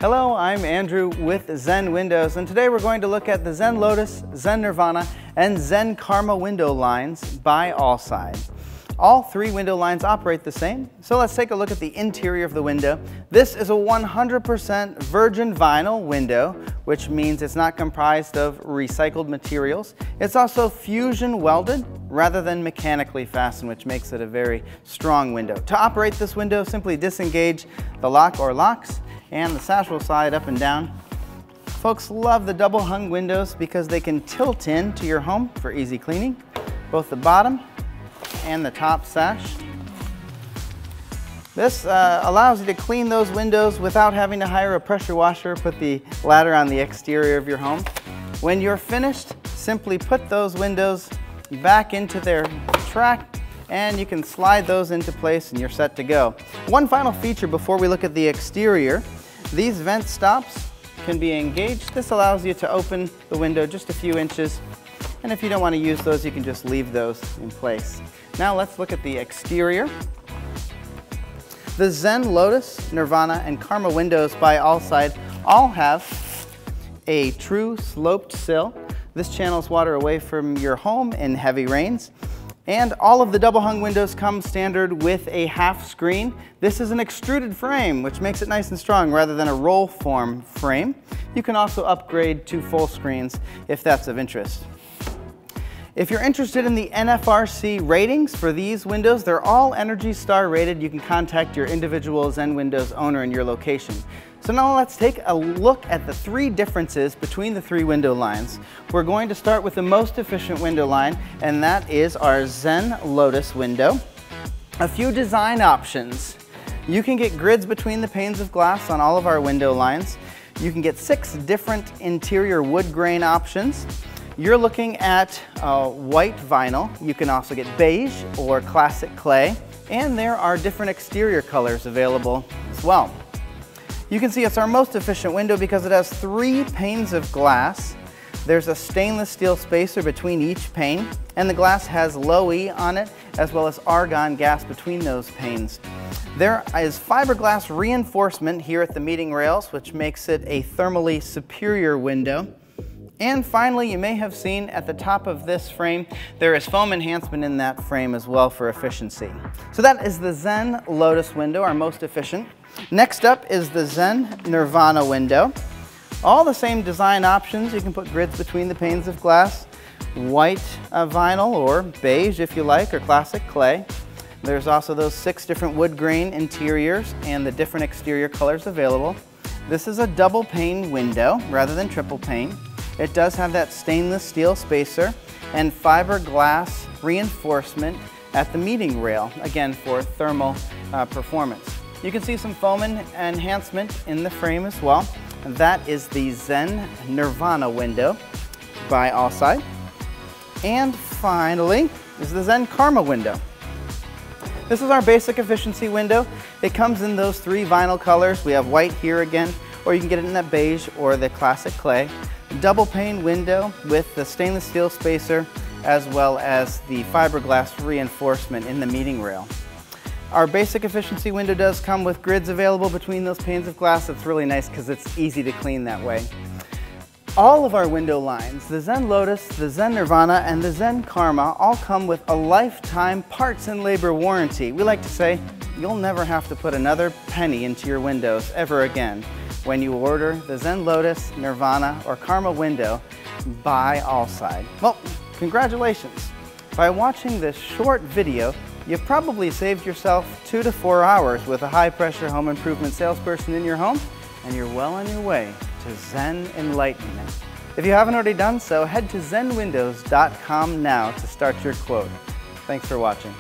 Hello, I'm Andrew with Zen Windows, and today we're going to look at the Zen Lotus, Zen Nirvana, and Zen Karma window lines by Allside. All three window lines operate the same, so let's take a look at the interior of the window. This is a 100% virgin vinyl window, which means it's not comprised of recycled materials. It's also fusion welded rather than mechanically fastened, which makes it a very strong window. To operate this window, simply disengage the lock or locks, and the sash will slide up and down. Folks love the double hung windows because they can tilt in to your home for easy cleaning, both the bottom and the top sash. This allows you to clean those windows without having to hire a pressure washer or put the ladder on the exterior of your home. When you're finished, simply put those windows back into their track and you can slide those into place and you're set to go. One final feature before we look at the exterior, these vent stops can be engaged. This allows you to open the window just a few inches, and if you don't want to use those, you can just leave those in place. Now let's look at the exterior. The Zen Lotus, Nirvana, and Karma windows by Allside all have a true sloped sill. This channels water away from your home in heavy rains. And all of the double hung windows come standard with a half screen. This is an extruded frame, which makes it nice and strong rather than a roll form frame. You can also upgrade to full screens if that's of interest. If you're interested in the NFRC ratings for these windows, they're all ENERGY STAR rated. You can contact your individual Zen Windows owner in your location. So now let's take a look at the three differences between the three window lines. We're going to start with the most efficient window line, and that is our Zen Lotus window. A few design options. You can get grids between the panes of glass on all of our window lines. You can get 6 different interior wood grain options. You're looking at white vinyl. You can also get beige or classic clay, and there are different exterior colors available as well. You can see it's our most efficient window because it has 3 panes of glass. There's a stainless steel spacer between each pane, and the glass has low E on it, as well as argon gas between those panes. There is fiberglass reinforcement here at the meeting rails, which makes it a thermally superior window. And finally, you may have seen at the top of this frame, there is foam enhancement in that frame as well for efficiency. So that is the Zen Lotus window, our most efficient. Next up is the Zen Nirvana window. All the same design options. You can put grids between the panes of glass, white vinyl or beige if you like, or classic clay. There's also those 6 different wood grain interiors and the different exterior colors available. This is a double pane window rather than triple pane. It does have that stainless steel spacer and fiberglass reinforcement at the meeting rail, again for thermal performance. You can see some foam enhancement in the frame as well. That is the Zen Nirvana window by Allside. And finally is the Zen Karma window. This is our basic efficiency window. It comes in those 3 vinyl colors. We have white here again, or you can get it in that beige or the classic clay. Double pane window with the stainless steel spacer as well as the fiberglass reinforcement in the meeting rail. Our basic efficiency window does come with grids available between those panes of glass. It's really nice because it's easy to clean that way. All of our window lines, the Zen Lotus, the Zen Nirvana, and the Zen Karma all come with a lifetime parts and labor warranty. We like to say you'll never have to put another penny into your windows ever again when you order the Zen Lotus, Nirvana, or Karma window by Allside. Well, congratulations. By watching this short video, you've probably saved yourself 2 to 4 hours with a high-pressure home improvement salesperson in your home, and you're well on your way to Zen enlightenment. If you haven't already done so, head to zenwindows.com now to start your quote. Thanks for watching.